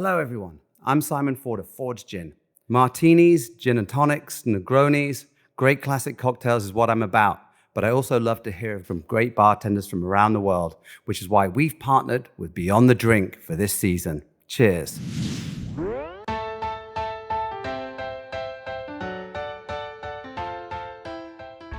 Hello everyone, I'm Simon Ford of Ford's Gin. Martinis, gin and tonics, Negronis, great classic cocktails is what I'm about, but I also love to hear from great bartenders from around the world, which is why we've partnered with Beyond the Drink for this season. Cheers.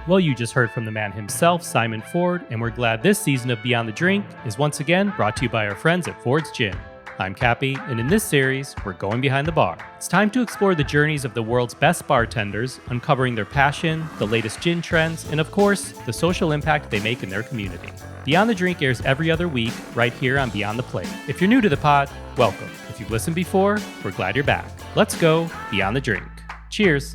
Well, you just heard from the man himself, Simon Ford, and we're glad this season of Beyond the Drink is once again brought to you by our friends at Ford's Gin. I'm Cappy, and in this series, we're going behind the bar. It's time to explore the journeys of the world's best bartenders, uncovering their passion, the latest gin trends, and of course, the social impact they make in their community. Beyond the Drink airs every other week, right here on Beyond the Plate. If you're new to the pod, welcome. If you've listened before, we're glad you're back. Let's go Beyond the Drink. Cheers.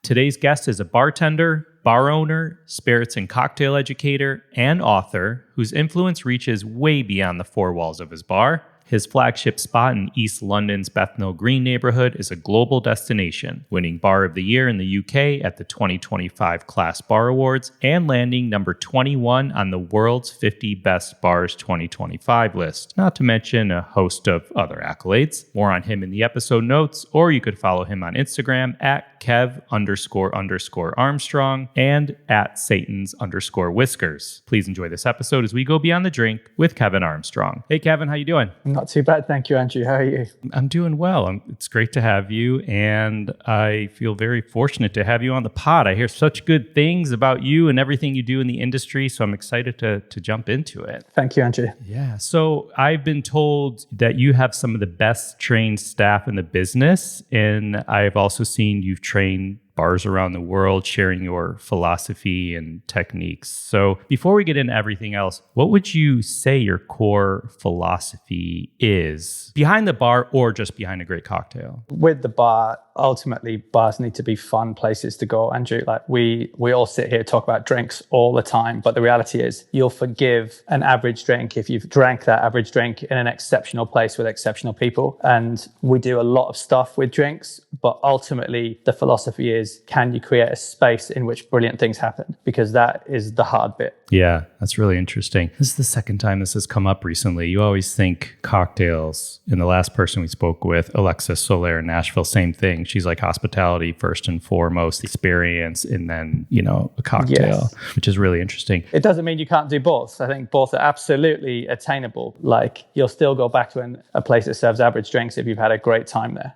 Today's guest is a bartender, bar owner, spirits and cocktail educator, and author whose influence reaches way beyond the four walls of his bar. His flagship spot in East London's Bethnal Green neighborhood is a global destination, winning Bar of the Year in the UK at the 2025 Class Bar Awards and landing number 21 on the World's 50 Best Bars 2025 list, not to mention a host of other accolades. More on him in the episode notes, or you could follow him on Instagram at Kev__Armstrong and at Satans_Whiskers. Please enjoy this episode as we go beyond the drink with Kevin Armstrong. Hey, Kevin, how you doing? Not too bad, thank you, Andrew. How are you? I'm doing well. It's great to have you, and I feel very fortunate to have you on the pod. I hear such good things about you and everything you do in the industry, so I'm excited to jump into it. Thank you, Andrew. Yeah, so I've been told that you have some of the best trained staff in the business, and I've also seen you've trained bars around the world sharing your philosophy and techniques. So before we get into everything else, what would you say your core philosophy is behind the bar or just behind a great cocktail? With the bar, ultimately bars need to be fun places to go, Andrew. Like we all sit here talk about drinks all the time, but the reality is you'll forgive an average drink if you've drank that average drink in an exceptional place with exceptional people. And we do a lot of stuff with drinks, but ultimately the philosophy is, can you create a space in which brilliant things happen? Because that is the hard bit. Yeah, that's really interesting. This is the second time this has come up recently. You always think cocktails. And the last person we spoke with, Alexis Soler in Nashville, same thing. She's like hospitality first and foremost, experience, and then, a cocktail, which is really interesting. It doesn't mean you can't do both. I think both are absolutely attainable. Like you'll still go back to a place that serves average drinks if you've had a great time there.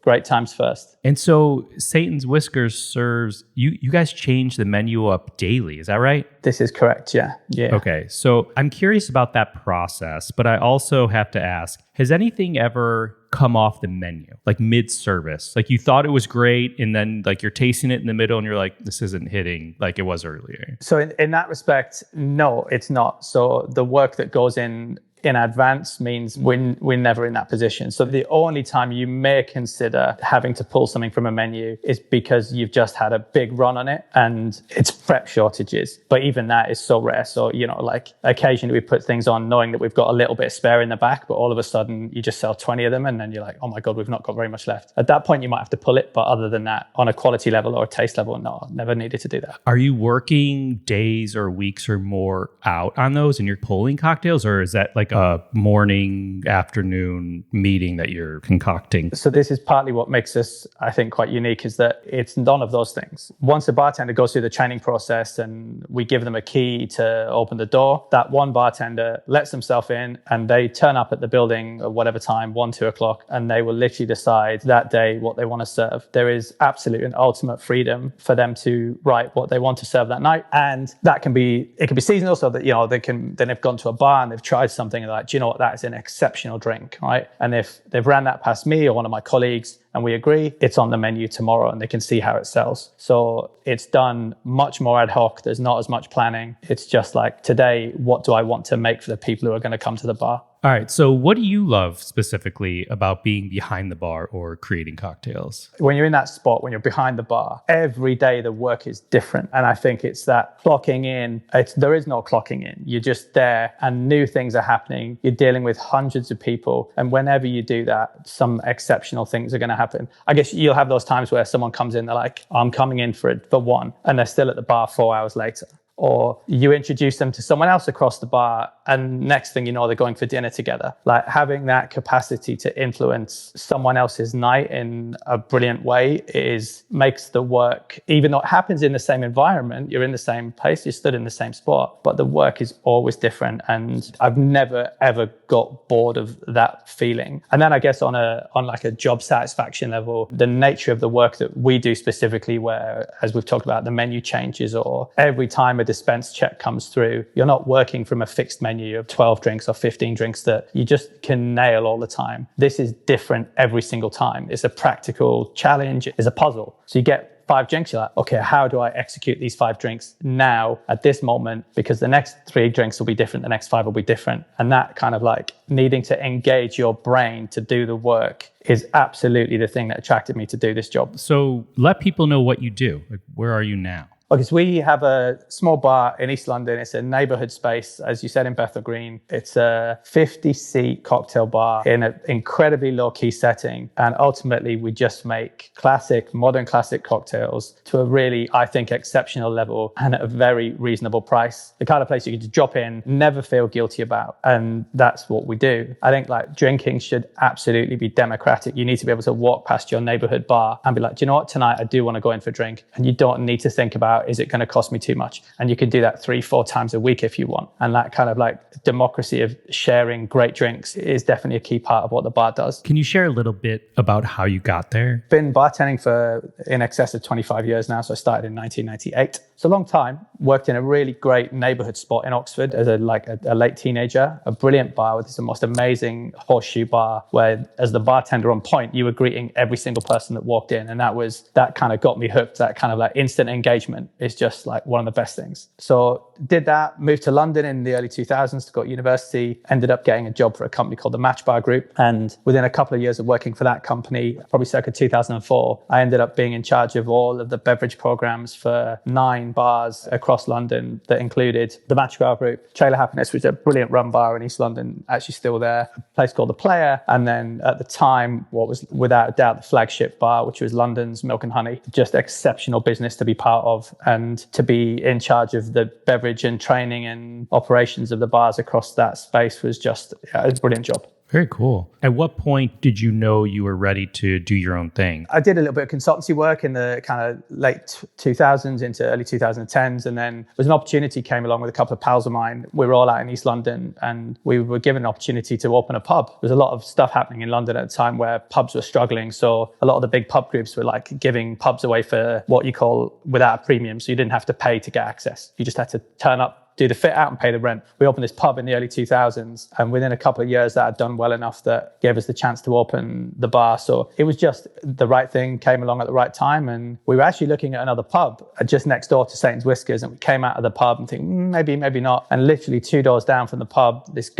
Great times first. And so Satan's Whiskers serves, you guys change the menu up daily, is that right? This is correct, yeah. Okay, so I'm curious about that process, but I also have to ask, has anything ever come off the menu, like mid-service? Like you thought it was great, and then like you're tasting it in the middle and you're like, this isn't hitting like it was earlier. So in that respect, no, it's not. So the work that goes in advance means we're never in that position. So the only time you may consider having to pull something from a menu is because you've just had a big run on it and it's prep shortages. But even that is so rare. So, like occasionally we put things on knowing that we've got a little bit spare in the back, but all of a sudden you just sell 20 of them and then you're like, oh my God, we've not got very much left. At that point, you might have to pull it. But other than that, on a quality level or a taste level, no, never needed to do that. Are you working days or weeks or more out on those and you're pulling cocktails, or is that like a morning, afternoon meeting that you're concocting? So this is partly what makes us, I think, quite unique, is that it's none of those things. Once a bartender goes through the training process and we give them a key to open the door, that one bartender lets themselves in and they turn up at the building at whatever time, 1, 2 o'clock, and they will literally decide that day what they want to serve. There is absolute and ultimate freedom for them to write what they want to serve that night. And it can be seasonal, so that, then they've gone to a bar and they've tried something and they're like, do you know what, that is an exceptional drink, right? And if they've ran that past me or one of my colleagues and we agree, it's on the menu tomorrow and they can see how it sells. So it's done much more ad hoc. There's not as much planning. It's just like, today, what do I want to make for the people who are going to come to the bar? All right. So what do you love specifically about being behind the bar or creating cocktails? When you're in that spot, when you're behind the bar, every day the work is different. And I think it's that clocking in. There is no clocking in. You're just there and new things are happening. You're dealing with hundreds of people. And whenever you do that, some exceptional things are going to happen. I guess you'll have those times where someone comes in, they're like, I'm coming in for one, and they're still at the bar 4 hours later. or you introduce them to someone else across the bar, and next thing you know, they're going for dinner together. Like having that capacity to influence someone else's night in a brilliant way makes the work, even though it happens in the same environment, you're in the same place, you're stood in the same spot, but the work is always different. And I've never ever got bored of that feeling. And then I guess on like a job satisfaction level, the nature of the work that we do specifically, where, as we've talked about, the menu changes, or every time a dispense check comes through, you're not working from a fixed menu of 12 drinks or 15 drinks that you just can nail all the time. This is different every single time. It's a practical challenge, it's a puzzle. So you get 5 drinks, you're like, okay, how do I execute these 5 drinks now at this moment? Because the next 3 drinks will be different, the next 5 will be different. And that kind of like needing to engage your brain to do the work is absolutely the thing that attracted me to do this job. So let people know what you do. Like, where are you now? Okay, so we have a small bar in East London. It's a neighborhood space, as you said, in Bethnal Green. It's a 50-seat cocktail bar in an incredibly low-key setting. And ultimately, we just make modern classic cocktails to a really, I think, exceptional level and at a very reasonable price. The kind of place you can just drop in, never feel guilty about. And that's what we do. I think like drinking should absolutely be democratic. You need to be able to walk past your neighborhood bar and be like, do you know what? Tonight, I do want to go in for a drink. And you don't need to think about, is it going to cost me too much? And you can do that 3-4 times a week if you want. And that kind of like democracy of sharing great drinks is definitely a key part of what the bar does. Can you share a little bit about how you got there? Been bartending for in excess of 25 years now. So I started in 1998. It's a long time. Worked in a really great neighborhood spot in Oxford as a late teenager. A brilliant bar with the most amazing horseshoe bar where, as the bartender on point, you were greeting every single person that walked in. And that kind of got me hooked. That kind of like instant engagement is just like one of the best things. So did that, moved to London in the early 2000s to go to university, ended up getting a job for a company called the Match Bar Group. And within a couple of years of working for that company, probably circa 2004, I ended up being in charge of all of the beverage programs for 9 bars across London that included the Match Bar Group, Trailer Happiness, which is a brilliant rum bar in East London, actually still there, a place called The Player. And then at the time, what was without a doubt the flagship bar, which was London's Milk and Honey. Just exceptional business to be part of and to be in charge of the beverage and training and operations of the bars across that space was just a brilliant job. Very cool. At what point did you know you were ready to do your own thing? I did a little bit of consultancy work in the kind of late 2000s into early 2010s. And then there was an opportunity came along with a couple of pals of mine. We were all out in East London and we were given an opportunity to open a pub. There was a lot of stuff happening in London at the time where pubs were struggling. So a lot of the big pub groups were like giving pubs away for what you call without a premium. So you didn't have to pay to get access. You just had to turn up, do the fit out and pay the rent. We opened this pub in the early 2000s and within a couple of years that had done well enough that gave us the chance to open the bar. So it was just the right thing came along at the right time and we were actually looking at another pub just next door to Satan's Whiskers and we came out of the pub and think maybe not. And literally 2 doors down from the pub, this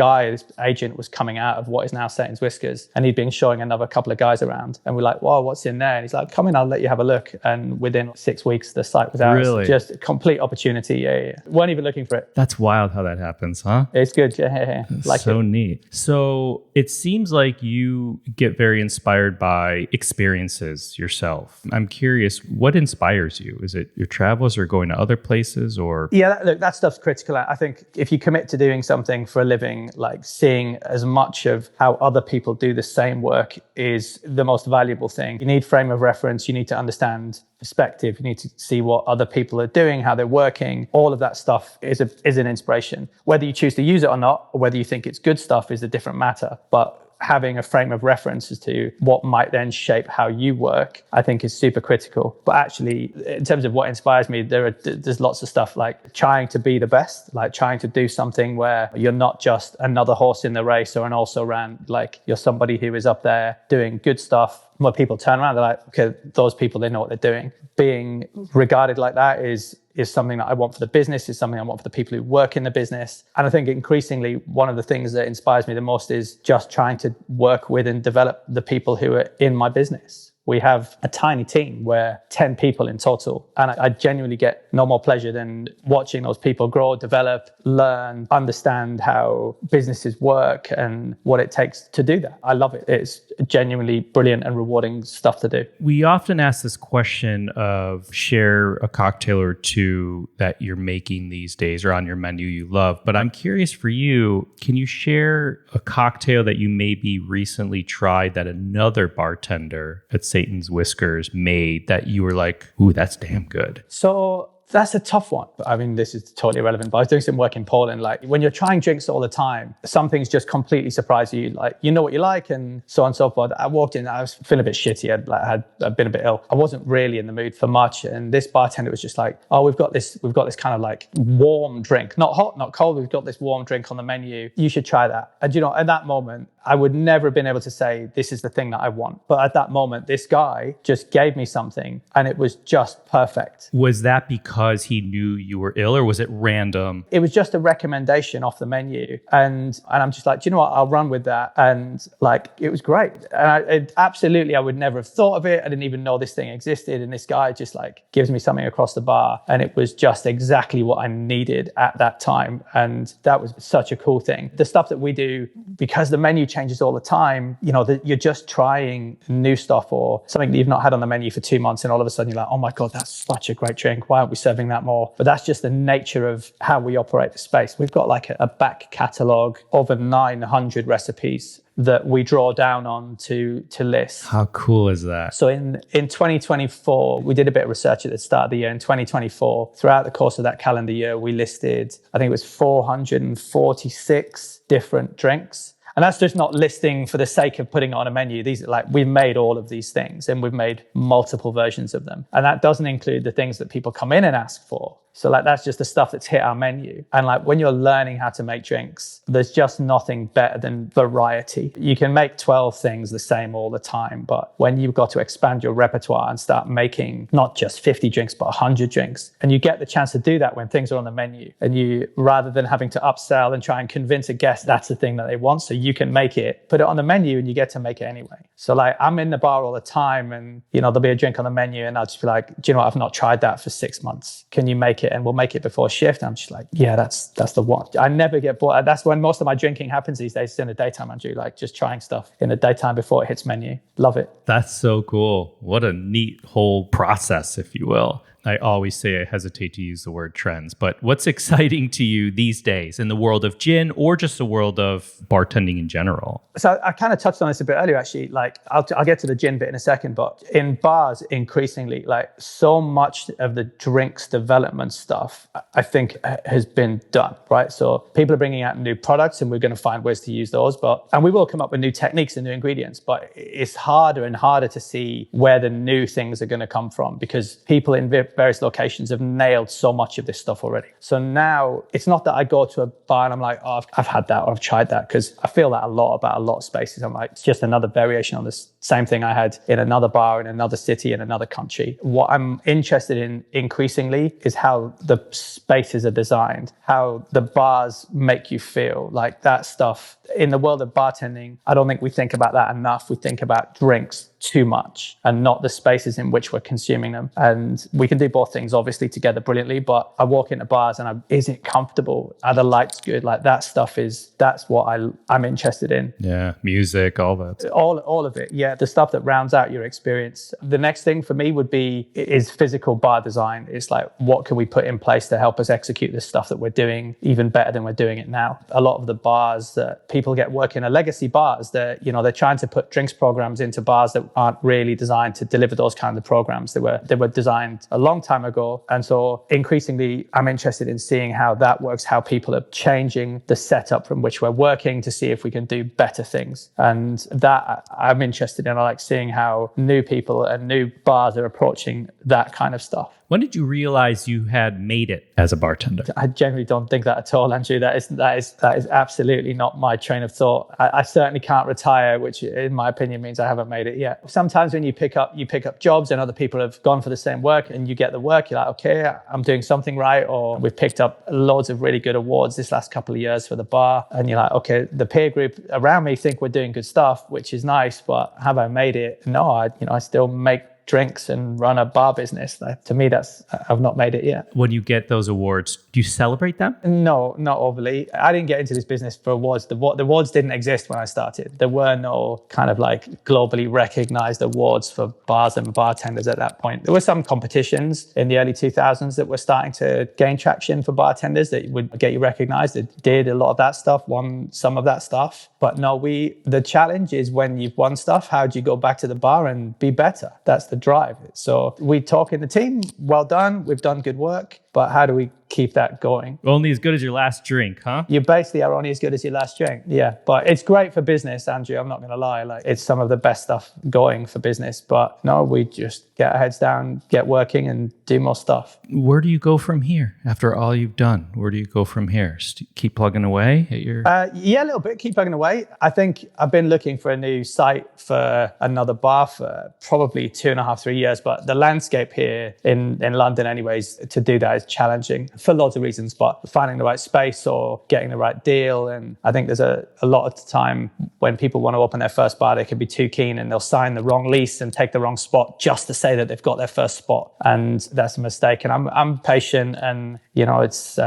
agent was coming out of what is now Satan's Whiskers and he'd been showing another couple of guys around and we're like, whoa, what's in there? And he's like, come in, I'll let you have a look. And within 6 weeks, the site was ours. Really? Just a complete opportunity. Yeah. Weren't even looking for it. That's wild how that happens, huh? It's good. Yeah. Like so neat. So it seems like you get very inspired by experiences yourself. I'm curious, what inspires you? Is it your travels or going to other places or? Yeah, that stuff's critical. I think if you commit to doing something for a living, like seeing as much of how other people do the same work is the most valuable thing. You need frame of reference. You need to understand perspective. You need to see what other people are doing, how they're working. All of that stuff is an inspiration. Whether you choose to use it or not, or whether you think it's good stuff is a different matter. But having a frame of reference as to what might then shape how you work, I think is super critical. But actually, in terms of what inspires me, there's lots of stuff like trying to be the best, like trying to do something where you're not just another horse in the race or an also-ran, like you're somebody who is up there doing good stuff. When people turn around, they're like, okay, those people, they know what they're doing. Being regarded like that is something that I want for the business, is something I want for the people who work in the business. And I think increasingly, one of the things that inspires me the most is just trying to work with and develop the people who are in my business. we have a tiny team. We're 10 people in total. And I genuinely get no more pleasure than watching those people grow, develop, learn, understand how businesses work and what it takes to do that. I love it. It's genuinely brilliant and rewarding stuff to do. We often ask this question of share a cocktail or two that you're making these days or on your menu you love. But I'm curious for you, can you share a cocktail that you maybe recently tried that another bartender at Satan's Whiskers made that you were like, ooh, that's damn good? So that's a tough one. I mean, this is totally irrelevant, but I was doing some work in Poland. Like when you're trying drinks all the time, some things just completely surprise you. Like, you know what you like and so on and so forth. I walked in, I was feeling a bit shitty. I'd been a bit ill. I wasn't really in the mood for much. And this bartender was just like, oh, we've got this kind of like warm drink, not hot, not cold. We've got this warm drink on the menu. You should try that. And at that moment, I would never have been able to say, this is the thing that I want. But at that moment, this guy just gave me something and it was just perfect. Was that because he knew you were ill or was it random? It was just a recommendation off the menu. And I'm just like, do you know what? I'll run with that. And like, it was great. And I would never have thought of it. I didn't even know this thing existed. And this guy just like gives me something across the bar. And it was just exactly what I needed at that time. And that was such a cool thing. The stuff that we do, because the menu changes all the time, you're just trying new stuff or something that you've not had on the menu for 2 months. And all of a sudden you're like, oh my God, that's such a great drink. Why aren't we serving that more? But that's just the nature of how we operate the space. We've got like a back catalogue of over 900 recipes that we draw down on to list. How cool is that? So in 2024, we did a bit of research at the start of the year. In 2024, throughout the course of that calendar year, we listed, I think it was 446 different drinks. And that's just not listing for the sake of putting it on a menu. These are like, we've made all of these things and we've made multiple versions of them. And that doesn't include the things that people come in and ask for. So like, that's just the stuff that's hit our menu. And like, when you're learning how to make drinks, there's just nothing better than variety. You can make 12 things the same all the time. But when you've got to expand your repertoire and start making not just 50 drinks, but 100 drinks, and you get the chance to do that when things are on the menu, and you, rather than having to upsell and try and convince a guest that's the thing that they want, so you can make it, put it on the menu and you get to make it anyway. So like, I'm in the bar all the time and, there'll be a drink on the menu and I'll just be like, do you know what? I've not tried that for 6 months. Can you make it? And we'll make it before shift. And I'm just like, yeah, that's the one. I never get bored. That's when most of my drinking happens these days, in the daytime, Andrew, like just trying stuff in the daytime before it hits menu. Love it. That's so cool. What a neat whole process, if you will. I always say I hesitate to use the word trends, but what's exciting to you these days in the world of gin or just the world of bartending in general? So I kind of touched on this a bit earlier, actually. Like I'll get to the gin bit in a second, but in bars, increasingly, like so much of the drinks development stuff, I think has been done, right? So people are bringing out new products and we're going to find ways to use those, and we will come up with new techniques and new ingredients, but it's harder and harder to see where the new things are going to come from because people in various locations have nailed so much of this stuff already. So now it's not that I go to a bar and I'm like, oh, I've had that or I've tried that, because I feel that a lot about a lot of spaces. I'm like, it's just another variation on this same thing I had in another bar, in another city, in another country. What I'm interested in increasingly is how the spaces are designed, how the bars make you feel. Like that stuff in the world of bartending, I don't think we think about that enough. We think about drinks too much and not the spaces in which we're consuming them. And we can do both things obviously together brilliantly, but I walk into bars and is it comfortable? Are the lights good? Like that stuff that's what I'm interested in. Yeah, music, all that. All of it. Yeah, the stuff that rounds out your experience. The next thing for me is physical bar design. It's like, what can we put in place to help us execute this stuff that we're doing even better than we're doing it now? A lot of the bars that people get working are legacy bars that, they're trying to put drinks programs into bars that aren't really designed to deliver those kind of programs. They were designed a long time ago. And so increasingly, I'm interested in seeing how that works, how people are changing the setup from which we're working to see if we can do better things. And that I'm interested in. I like seeing how new people and new bars are approaching that kind of stuff. When did you realize you had made it as a bartender? I generally don't think that at all, Andrew. That is absolutely not my train of thought. I certainly can't retire, which in my opinion means I haven't made it yet. Sometimes when you pick up jobs and other people have gone for the same work and you get the work, you're like, okay, I'm doing something right. Or we've picked up loads of really good awards this last couple of years for the bar. And you're like, okay, the peer group around me think we're doing good stuff, which is nice, but have I made it? No, I still make drinks and run a bar business. To me, I've not made it yet. When you get those awards, do you celebrate them? No, not overly. I didn't get into this business for awards. The awards didn't exist when I started. There were no kind of like globally recognized awards for bars and bartenders at that point. There were some competitions in the early 2000s that were starting to gain traction for bartenders that would get you recognized. It did a lot of that stuff, won some of that stuff. But no, the challenge is when you've won stuff, how do you go back to the bar and be better? That's the drive. So we talk in the team, well done, we've done good work, but how do we keep that going? Only as good as your last drink, huh? You basically are only as good as your last drink. Yeah, but it's great for business, Andrew. I'm not going to lie. Like, it's some of the best stuff going for business. But no, we just get our heads down, get working, and do more stuff. Where do you go from here after all you've done? Where do you go from here? Keep plugging away at your... Yeah, a little bit. Keep plugging away. I think I've been looking for a new site for another bar for probably 2.5, 3 years. But the landscape here in London, anyways, to do that is challenging for lots of reasons, but finding the right space or getting the right deal. And I think there's a lot of time when people want to open their first bar, they can be too keen and they'll sign the wrong lease and take the wrong spot just to say that they've got their first spot. And that's a mistake. And I'm patient, and it's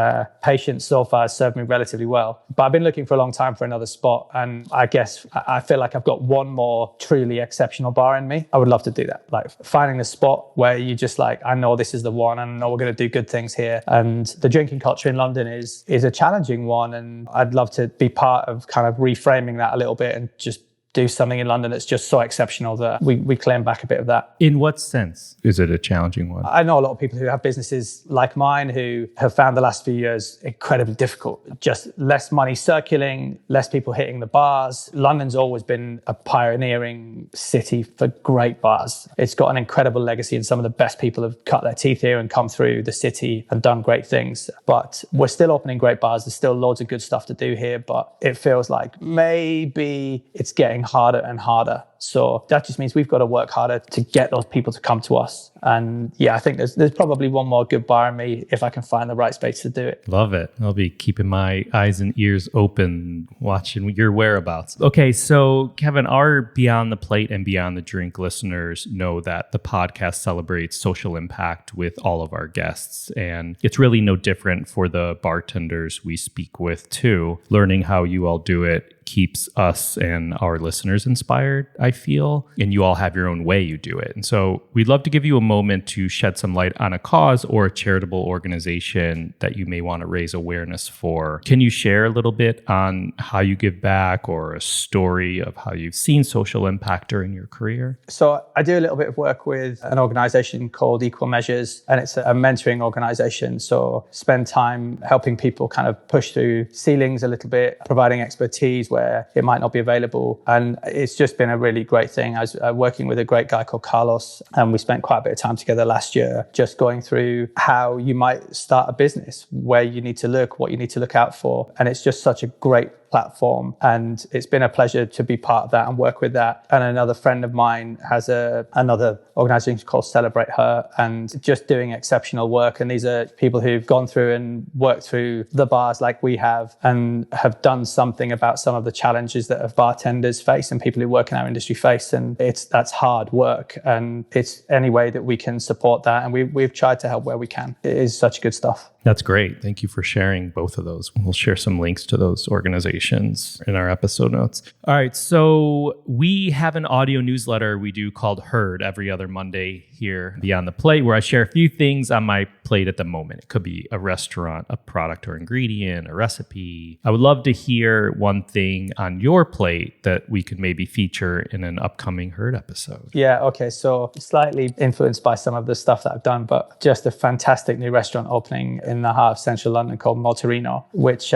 patience so far has served me relatively well. But I've been looking for a long time for another spot. And I guess I feel like I've got one more truly exceptional bar in me. I would love to do that. Like finding the spot where you just like, I know this is the one, and I know we're going to do good things here. And the drinking culture in London is a challenging one. And I'd love to be part of kind of reframing that a little bit and just do something in London that's just so exceptional that we claim back a bit of that. In what sense is it a challenging one? I know a lot of people who have businesses like mine who have found the last few years incredibly difficult. Just less money circulating, less people hitting the bars. London's always been a pioneering city for great bars. It's got an incredible legacy, and some of the best people have cut their teeth here and come through the city and done great things. But we're still opening great bars. There's still loads of good stuff to do here, but it feels like maybe it's getting harder and harder. So that just means we've got to work harder to get those people to come to us. And yeah, I think there's probably one more good bar in me if I can find the right space to do it. Love it. I'll be keeping my eyes and ears open, watching your whereabouts. Okay, so Kevin, our Beyond the Plate and Beyond the Drink listeners know that the podcast celebrates social impact with all of our guests. And it's really no different for the bartenders we speak with too. Learning how you all do it keeps us and our listeners inspired, I feel. And you all have your own way you do it. And so we'd love to give you a moment to shed some light on a cause or a charitable organization that you may want to raise awareness for. Can you share a little bit on how you give back or a story of how you've seen social impact during your career? So I do a little bit of work with an organization called Equal Measures, and it's a mentoring organization. So spend time helping people kind of push through ceilings a little bit, providing expertise where it might not be available. And it's just been a really great thing. I was working with a great guy called Carlos, and we spent quite a bit of time together last year just going through how you might start a business, where you need to look, what you need to look out for. And it's just such a great platform, and it's been a pleasure to be part of that and work with that. And another friend of mine has another organization called Celebrate Her, and just doing exceptional work. And these are people who've gone through and worked through the bars like we have, and have done something about some of the challenges that bartenders face and people who work in our industry face. And that's hard work, and it's any way that we can support that, and we've tried to help where we can. It is such good stuff. That's great. Thank you for sharing both of those. We'll share some links to those organizations in our episode notes. All right. So we have an audio newsletter we do called Heard every other Monday here Beyond the Plate, where I share a few things on my plate at the moment. It could be a restaurant, a product or ingredient, a recipe. I would love to hear one thing on your plate that we could maybe feature in an upcoming Heard episode. Yeah. Okay. So slightly influenced by some of the stuff that I've done, but just a fantastic new restaurant opening in the heart of central London called Motorino, which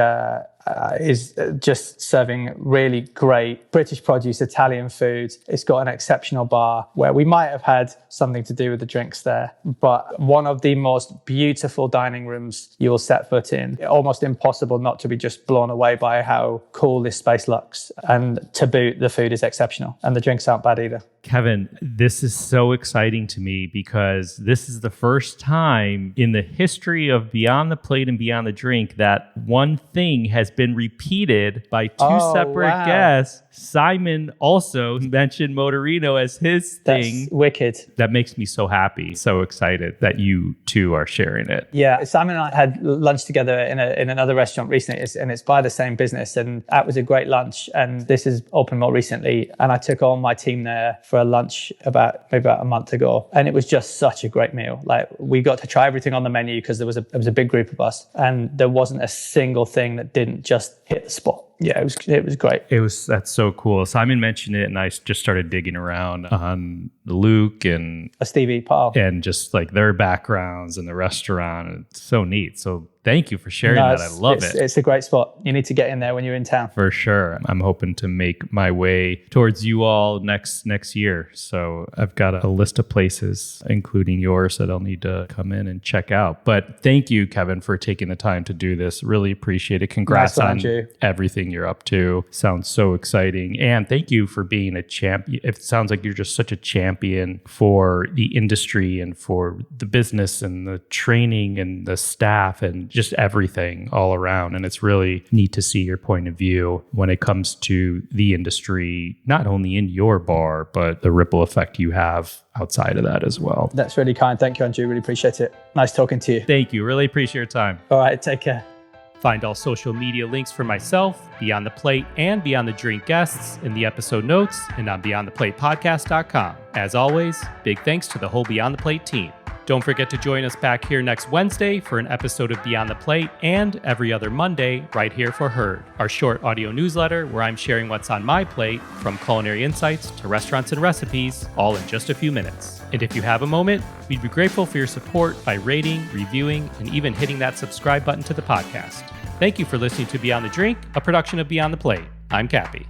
is just serving really great British produce, Italian food. It's got an exceptional bar where we might have had something to do with the drinks there, but one of the most beautiful dining rooms you'll set foot in. Almost impossible not to be just blown away by how cool this space looks. And to boot, the food is exceptional and the drinks aren't bad either. Kevin, this is so exciting to me because this is the first time in the history of Beyond the Plate and Beyond the Drink that one thing has been repeated by two separate guests. Simon also mentioned Motorino as his thing. That's wicked. That makes me so happy, so excited that you two are sharing it. Yeah, Simon and I had lunch together in another restaurant recently, and it's by the same business, and that was a great lunch. And this is opened more recently, and I took all my team there for a lunch about a month ago, and it was just such a great meal. Like, we got to try everything on the menu because there was a big group of us, and there wasn't a single thing that didn't just hit the spot. Yeah, it was great. That's so cool. Simon mentioned it, and I just started digging around on Luke and Stevie Paul and just like their backgrounds and the restaurant. It's so neat. So thank you for sharing that. I love it. It's a great spot. You need to get in there when you're in town. For sure. I'm hoping to make my way towards you all next year. So I've got a list of places, including yours, that I'll need to come in and check out. But thank you, Kevin, for taking the time to do this. Really appreciate it. Congrats on everything you're up to. Sounds so exciting. And thank you for being a champion. It sounds like you're just such a champion for the industry and for the business and the training and the staff and just everything all around. And it's really neat to see your point of view when it comes to the industry, not only in your bar, but the ripple effect you have outside of that as well. That's really kind. Thank you, Andrew. Really appreciate it. Nice talking to you. Thank you. Really appreciate your time. All right. Take care. Find all social media links for myself, Beyond the Plate, and Beyond the Drink guests in the episode notes and on beyondtheplatepodcast.com. As always, big thanks to the whole Beyond the Plate team. Don't forget to join us back here next Wednesday for an episode of Beyond the Plate, and every other Monday right here for Heard, our short audio newsletter where I'm sharing what's on my plate, from culinary insights to restaurants and recipes, all in just a few minutes. And if you have a moment, we'd be grateful for your support by rating, reviewing, and even hitting that subscribe button to the podcast. Thank you for listening to Beyond the Drink, a production of Beyond the Plate. I'm Cappy.